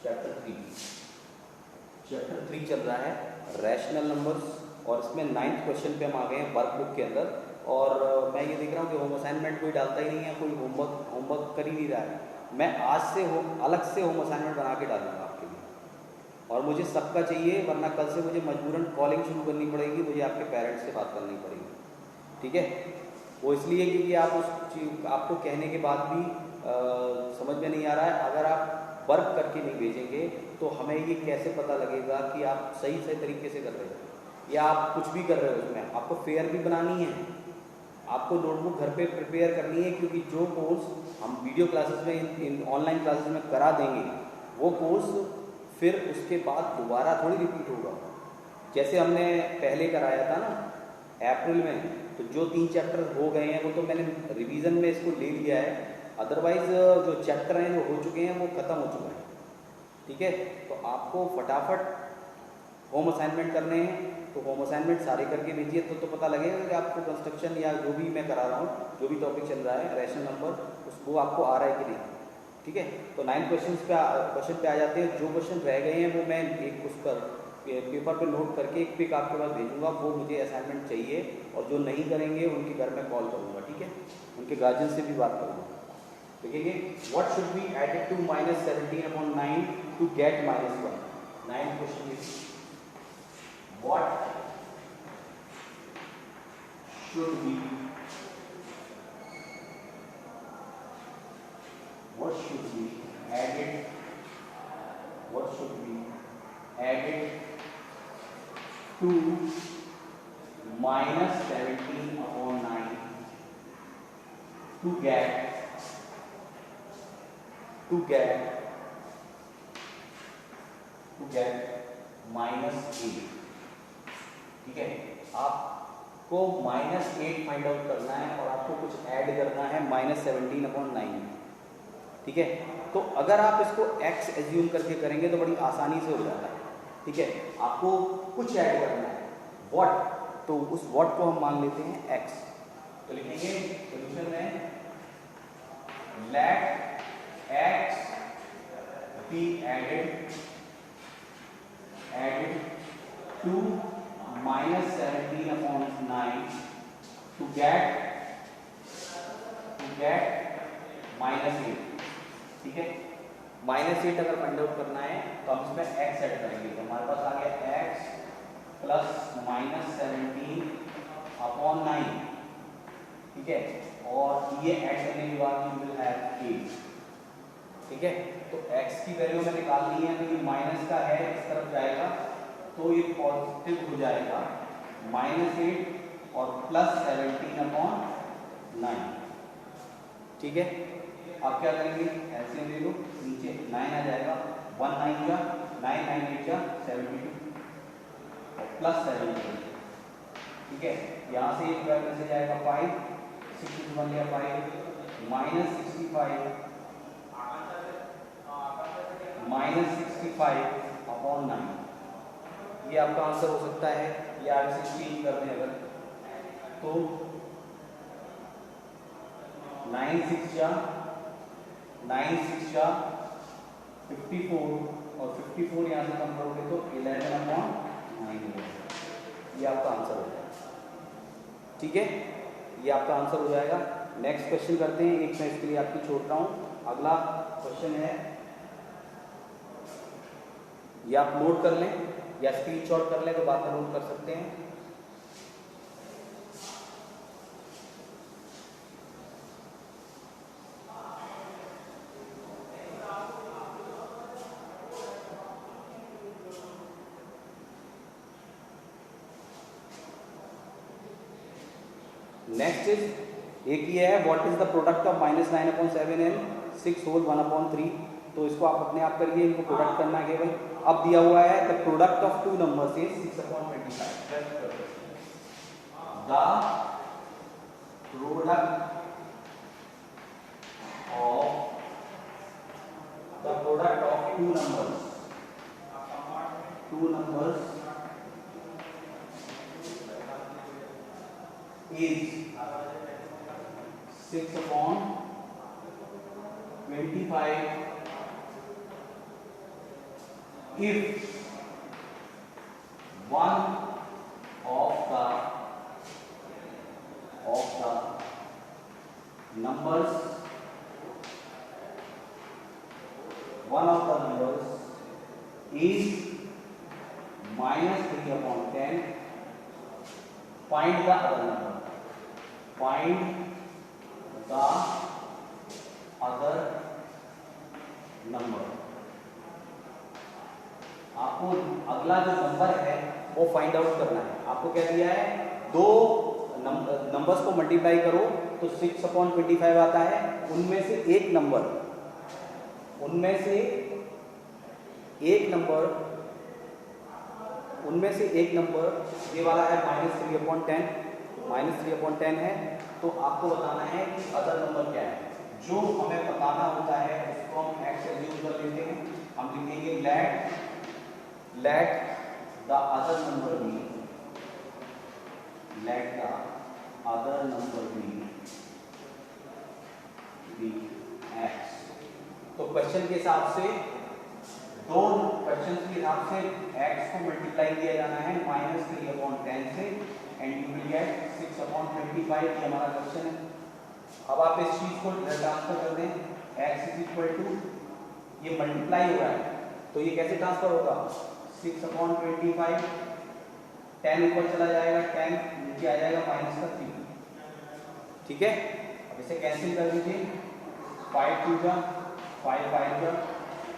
Chapter 3 चल रहा है रैशनल नंबर्स, और इसमें 9th क्वेश्चन पे हम आ गए हैं वर्कबुक के अंदर। और मैं ये देख रहा हूँ कि होम असाइनमेंट कोई डालता ही नहीं है, कोई होमवर्क कर ही नहीं रहा है। मैं आज से अलग से होम असाइनमेंट बना के डालूंगा आपके लिए, और मुझे सबका चाहिए, वरना कल से मुझे मजबूरन कॉलिंग शुरू करनी पड़ेगी, मुझे आपके पेरेंट्स से बात करनी पड़ेगी, ठीक है। वो इसलिए क्योंकि आप आपको कहने के बाद भी समझ में नहीं आ रहा है। अगर आप वर्क करके नहीं भेजेंगे तो हमें ये कैसे पता लगेगा कि आप सही तरीके से कर रहे हो, या आप कुछ भी कर रहे हो। उसमें आपको फेयर भी बनानी है, आपको नोटबुक घर पे प्रिपेयर करनी है, क्योंकि जो कोर्स हम वीडियो क्लासेस में, ऑनलाइन क्लासेस में करा देंगे, वो कोर्स फिर उसके बाद दोबारा थोड़ी रिपीट होगा। जैसे हमने पहले कराया था ना अप्रैल में, तो जो 3 चैप्टर हो गए हैं वो तो मैंने रिवीजन में इसको ले लिया है, अदरवाइज जो चैप्टर हैं जो हो चुके हैं वो ख़त्म हो चुके हैं, ठीक है। तो आपको फटाफट होम असाइनमेंट करने हैं, तो होम असाइनमेंट सारे करके भेजिए, तो पता लगेगा कि आपको कंस्ट्रक्शन या जो भी मैं करा रहा हूँ, जो भी टॉपिक चल रहा है रैशनल नंबर, वो आपको आ रहा है कि नहीं, ठीक है। तो 9 क्वेश्चन पे आ जाते हैं। जो क्वेश्चन रह गए हैं वो मैं एक उस पर पेपर पे नोट करके एक पिक आपके पास भेजूंगा, वो मुझे असाइनमेंट चाहिए। और जो नहीं करेंगे उनके घर में कॉल करूँगा, ठीक है, उनके गार्जियन से भी बात करूँगा। देखेंगे what should be added to -17/9 to get -1। 9 question is what should be added to -17/9 to get -8, ठीक है। आपको -8 फाइंड आउट करना है और आपको कुछ ऐड करना है -17/9, ठीक है। तो अगर आप इसको x एज्यूम करके करेंगे तो बड़ी आसानी से हो जाता है, ठीक है। आपको कुछ ऐड करना है, व्हाट, तो उस व्हाट को हम मान लेते हैं x। तो लिखेंगे सॉल्यूशन में late x be added to -17/9 to get -8, ठीक है। -8 अगर फाइंड आउट करना है तो हम इसमें x ऐड करेंगे, तो हमारे पास आ गया x प्लस -17/9, ठीक है। और ये ऐड करने के बाद यू विल हैव 8, ठीक है। तो x की वैल्यू में निकालनी है, तो ये माइनस का है, इस तरफ जाएगा तो ये पॉजिटिव हो जाएगा, -8 और +17/9, ठीक है। आप क्या करेंगे, एलसीएम ले लो, नीचे 9 आ जाएगा, 1 9 जा 9 9 8 जा 72 प्लस 72, ठीक है। यहाँ से एक बार से जाएगा 5 6 बन गया 5 -65 -65/9, ये आपका आंसर हो सकता है। ये आगे से चेंज कर दें अगर, तो 9 6 जा 54 और 54 यहाँ से कम करोगे तो 11/9 होगा। ये आपका आंसर हो जाएगा, ठीक है। ये आपका आंसर हो जाएगा। नेक्स्ट क्वेश्चन करते हैं, एक मैं इसके लिए आपकी छोड़ रहा हूँ। अगला क्वेश्चन है, ये आप नोट कर लें या स्क्रीनशॉट कर लें, तो बात नोट कर सकते हैं। नेक्स्ट इज एक ये है, what is the product of -9/7 and 6 whole 1/3। तो इसको आप अपने आप करिए, इनको प्रोडक्ट करना है केवल। अब दिया हुआ है the product of 2 numbers is 6/25। The product of 2 numbers is 6/25 if one of the numbers is -3/10, find the other number. Find the other number. आपको अगला जो नंबर है वो फाइंड आउट करना है। आपको क्या दिया है, दो नंबर्स को मल्टीप्लाई करो तो 6/25 आता है। उनमें से एक नंबर ये वाला है -3/10 है। तो आपको बताना है कि अदर नंबर क्या है। जो हमें बताना होता है उसको हम x एज्यूम कर लेते हैं। हम लिखेंगे let the other number be x। तो क्वेश्चन के हिसाब से x को मल्टीप्लाई किया जाना है -3/10 से एंड यू विल गेट 6/25। ये हमारा क्वेश्चन है। अब आप इस चीज को ट्रांसफर कर दें। x ये मल्टीप्लाई हो रहा है तो ये कैसे ट्रांसफर होगा, 6/25, 10 ऊपर चला जाएगा, 10 नीचे आ जाएगा -3। ठीक है, अब इसे कैंसिल कर दीजिए। 5 2 जा 5 5 जा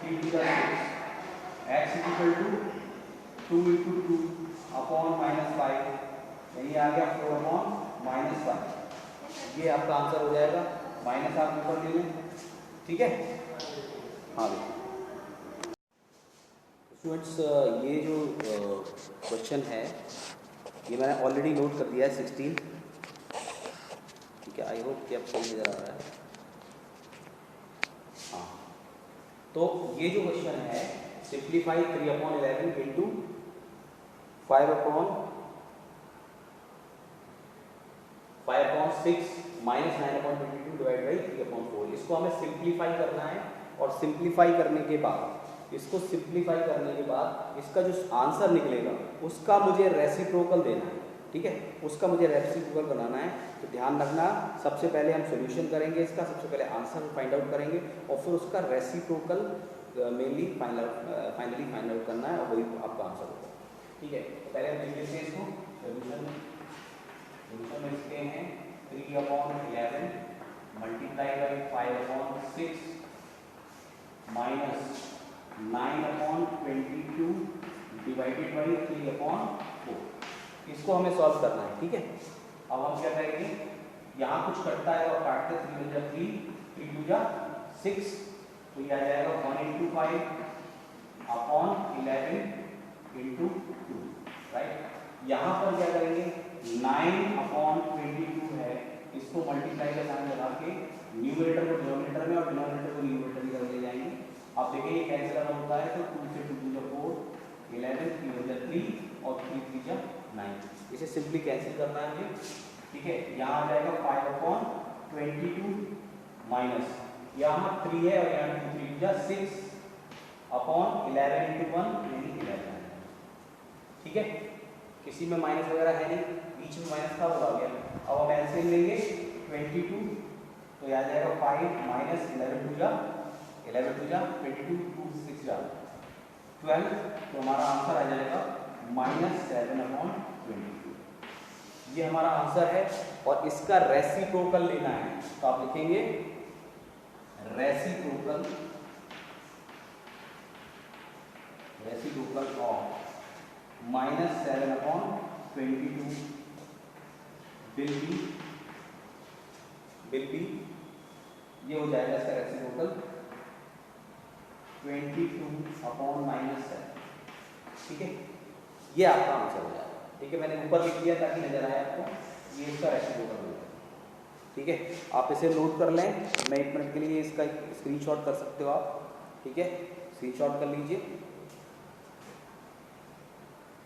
3 2 जा 6। x 2 × 2/5, यही आ गया 4/5। ये आपका आंसर हो जाएगा। माइनस आप ऊपर ले लें। ठीक है, हाँ स्टूडेंट्स, ये जो क्वेश्चन है ये मैंने ऑलरेडी नोट कर दिया है 16। ठीक है, आई होप कि आपको नजर आ रहा है। हाँ, तो ये जो क्वेश्चन है सिंप्लीफाई 3/11 इंटू 5/6 -9/22 डिवाइड बाई 3/4। इसको हमें सिंप्लीफाई करना है और सिंप्लीफाई करने के बाद इसका जो आंसर निकलेगा उसका मुझे रेसिप्रोकल देना है। ठीक है, उसका मुझे रेसिप्रोकल बनाना है। तो ध्यान रखना, सबसे पहले हम सॉल्यूशन करेंगे इसका, सबसे पहले आंसर फाइंड आउट करेंगे और फिर उसका reciprocal mainly finally find out करना है और वही आपका आंसर होगा। ठीक है, तो पहले हम लिख लेते हैं इसको। सॉल्यूशन में लिखते हैं 3/11 multiply by 5/6 minus 9/22 divided by 3/4। इसको हमें सॉल्व करना है। ठीक है, अब हम क्या करेंगे, यहाँ कुछ कटता है और काटते 3 × 3 3 2 जा 6, तो ये आ जाएगा 1/5/11 × 2। राइट, यहाँ पर क्या करेंगे, 9/22 है, इसको मल्टीप्लाई का साइन लगा के न्यूमरेटर को डिनोमिनेटर में और डिनोमिनेटर को न्यूमरेटर की तरफ ले जाएंगे। आप देखिए ये कैंसिल होता है तो 2 से 2 2 जा 4, 11 3 1 जा 3 और 3 3 जा 9। इसे सिंपली कैंसिल करना है मुझे। ठीक है, यहाँ आ जाएगा 5/22 माइनस यहाँ 3 है और यहाँ 2 3 जा 6/11 × 1 यानी 11। ठीक है, किसी में माइनस वगैरह है नहीं, बीच में माइनस था वो आ गया। अब हम एलसीएम लेंगे 22, तो यह आ जाएगा 5 माइनस 11 2 जा 22 2 6 जा 12, तो हमारा आंसर आ जाएगा -7/22। ये हमारा आंसर है और इसका रेसिप्रोकल लेना है, तो आप लिखेंगे रेसिप्रोकल ऑफ -7/22 विल बी ये हो जाएगा इसका रेसिप्रोकल 22/-7। ठीक है, ये आपका आंसर हो जाएगा। ठीक है, मैंने ऊपर लिख दिया ताकि नजर आए आपको, ये इसका रेसिप्रोकल हो जाएगा। ठीक है, आप इसे नोट कर लें। मैं 1 मिनट के लिए इसका स्क्रीनशॉट कर सकते हो आप। ठीक है, स्क्रीनशॉट कर लीजिए।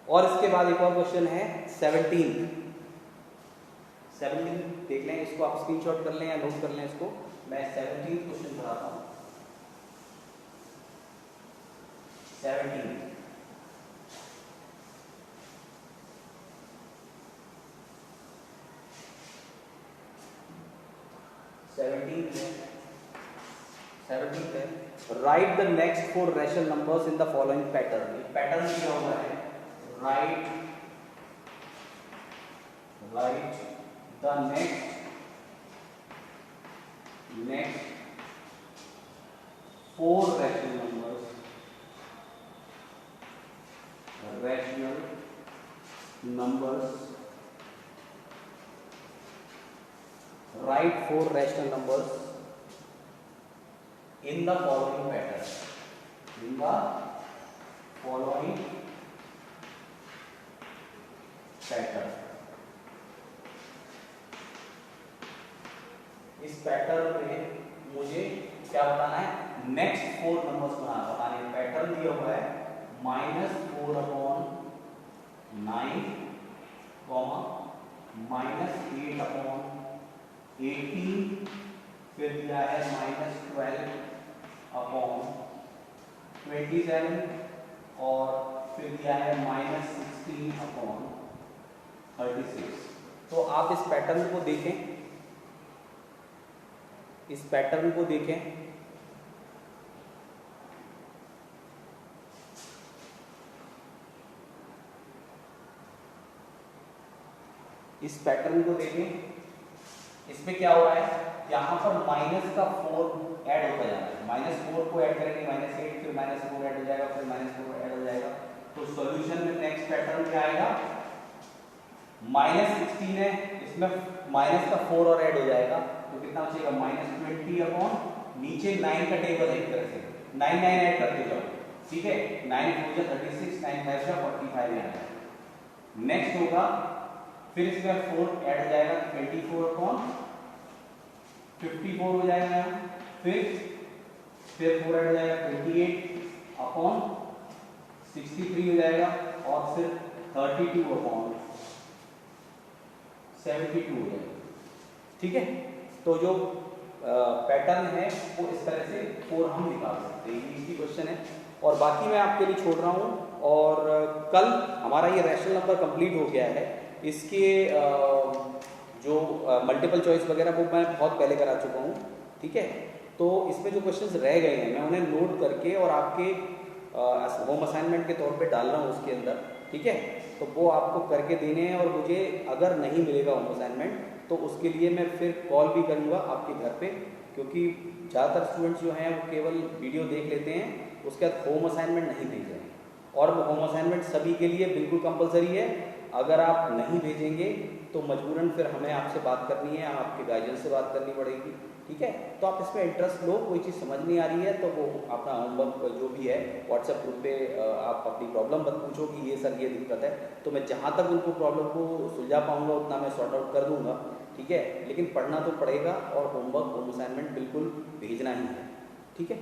और इसके बाद एक और क्वेश्चन है 17 देख लें, इसको आप स्क्रीनशॉट कर लें या नोट कर लें इसको। मैं 17 क्वेश्चन कराता हूँ। 17 17 है right the next 4 rational numbers in the following pattern. Pattern दिया हुआ है right the next 4 rational numbers write 4 rational numbers in the following pattern इस पैटर्न में मुझे क्या बताना है, नेक्स्ट 4 नंबर्स बताने। पैटर्न दिया हुआ है -4/9 -8/18, फिर दिया है -12/27 और फिर दिया है -16/36। तो आप इस पैटर्न को देखें, इस पैटर्न को देखें। इस पैटर्न को देखें, इसमें क्या हो रहा है, यहाँ पर माइनस का 4 ऐड होता जाता है। -4 को ऐड करेंगे -8, फिर -4 ऐड हो जाएगा, फिर -4 ऐड हो जाएगा। तो सॉल्यूशन में नेक्स्ट पैटर्न क्या आएगा, -16 है, इसमें माइनस का 4 और ऐड हो जाएगा, तो कितना बचेगा -20 नीचे 9 का टेबल है, एक तरह से 9 9 ऐड करते जाओ, ठीक है। 9 4 36, 9 5 45 यहाँ। नेक्स्ट होगा फिर इसमें 4 ऐड हो जाएगा, 24/54 हो जाएगा यहाँ। फिर 4 ऐड हो जाएगा, 28/63 हो जाएगा, और फिर 32/72 हो जाएगा, ठीक है। तो जो पैटर्न है वो इस तरह से 4 हम निकाल सकते हैं। ये इजी क्वेश्चन है और बाकी मैं आपके लिए छोड़ रहा हूँ। और कल हमारा ये रैशनल नंबर कंप्लीट हो गया है। इसके जो मल्टीपल चॉइस वगैरह वो मैं बहुत पहले करा चुका हूँ, ठीक है। तो इसमें जो क्वेश्चंस रह गए हैं मैं उन्हें नोट करके और आपके होम असाइनमेंट के तौर पे डाल रहा हूँ उसके अंदर, ठीक है। तो वो आपको करके देने हैं और मुझे अगर नहीं मिलेगा होम असाइनमेंट तो उसके लिए मैं फिर कॉल भी करूँगा आपके घर पे, क्योंकि ज़्यादातर स्टूडेंट्स जो हैं वो केवल वीडियो देख लेते हैं, उसके बाद होम असाइनमेंट नहीं भेज रहे हैं। और होम असाइनमेंट सभी के लिए बिल्कुल कंपलसरी है। अगर आप नहीं भेजेंगे तो मजबूरन फिर हमें आपसे बात करनी है, आपके गार्जियन से बात करनी पड़ेगी, ठीक है। तो आप इसमें इंटरेस्ट लो, कोई चीज़ समझ नहीं आ रही है तो वो अपना होमवर्क जो भी है व्हाट्सएप ग्रुप पे आप अपनी प्रॉब्लम मत पूछो कि ये सर ये दिक्कत है, तो मैं जहाँ तक उनको प्रॉब्लम को सुलझा पाऊँगा उतना मैं सॉर्ट आउट कर दूँगा, ठीक है। लेकिन पढ़ना तो पड़ेगा और होमवर्क होम असाइनमेंट बिल्कुल भेजना ही है, ठीक है।